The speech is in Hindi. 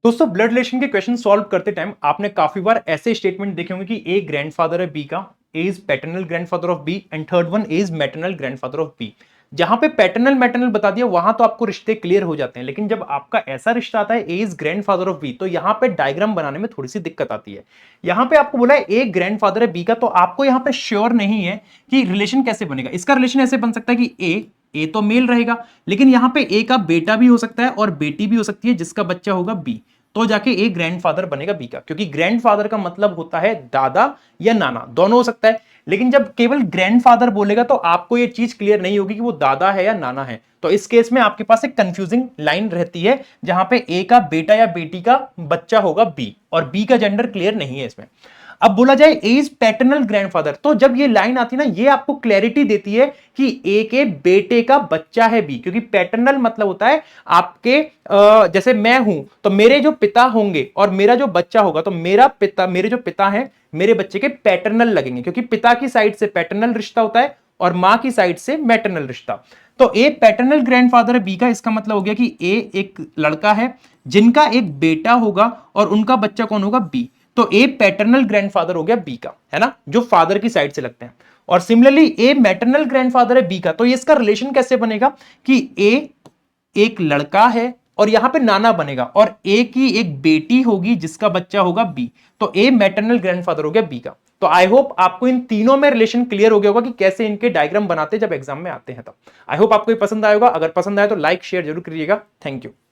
दोस्तों ब्लड रिलेशन के क्वेश्चन सॉल्व करते टाइम आपने काफी बार ऐसे स्टेटमेंट देखे होंगे कि ए ग्रैंडफादर है बी का, A is paternal grandfather of B and third one is maternal grandfather of B. जहां पे पैटर्नल मैटरनल बता दिया वहां तो आपको रिश्ते क्लियर हो जाते हैं, लेकिन जब आपका ऐसा रिश्ता आता है ए इज ग्रैंडफादर ऑफ बी तो यहां पे डायग्राम बनाने में थोड़ी सी दिक्कत आती है। यहां पे आपको बोला है ए ग्रैंडफादर है बी का, तो आपको यहां पे श्योर नहीं है कि रिलेशन कैसे बनेगा। इसका रिलेशन ऐसे बन सकता है कि ए तो मेल रहेगा, लेकिन यहां पे ए का बेटा भी हो सकता है और बेटी भी हो सकती है जिसका बच्चा होगा बी, तो जाके ए ग्रैंडफादर बनेगा बी का, क्योंकि ग्रैंडफादर का मतलब होता है दादा या नाना, दोनों हो सकता है। लेकिन जब केवल ग्रैंडफादर बोलेगा तो आपको ये चीज क्लियर नहीं होगी कि वो दादा है या नाना है, तो इस केस में आपके पास एक कंफ्यूजिंग लाइन रहती है जहां पे ए का बेटा या बेटी का बच्चा होगा बी और बी का जेंडर क्लियर नहीं है इसमें। अब बोला जाए ए इज पैटर्नल ग्रैंडफादर, तो जब ये लाइन आती है ना, ये आपको क्लैरिटी देती है कि ए के बेटे का बच्चा है बी, क्योंकि पैटर्नल मतलब होता है आपके जैसे मैं हूं तो मेरे जो पिता होंगे और मेरा जो बच्चा होगा, तो मेरे जो पिता हैं मेरे बच्चे के पैटर्नल लगेंगे, क्योंकि पिता की साइड से पैटर्नल रिश्ता होता है और मां की साइड से मैटरनल रिश्ता। तो ए पैटर्नल ग्रैंडफादर है बी का, इसका मतलब हो गया कि ए एक लड़का है जिनका एक बेटा होगा और उनका बच्चा कौन होगा बी, तो ए पैटर्नल ग्रैंडफादर हो गया बी का, है ना, जो फादर की साइड से लगते हैं। और सिमिलरली ए मैटरनल ग्रैंडफादर है बी का, तो इसका रिलेशन कैसे बनेगा कि ए एक लड़का है और यहां पे नाना बनेगा और ए की एक बेटी होगी जिसका बच्चा होगा बी, तो ए मैटरनल ग्रैंडफादर हो गया बी का। तो आई होप आपको इन तीनों में रिलेशन क्लियर हो गया होगा कि कैसे इनके डायग्राम बनाते जब एग्जाम में आते हैं। तब आई होप आपको ये पसंद आएगा, अगर पसंद आए तो लाइक शेयर जरूर करिएगा। Thank you.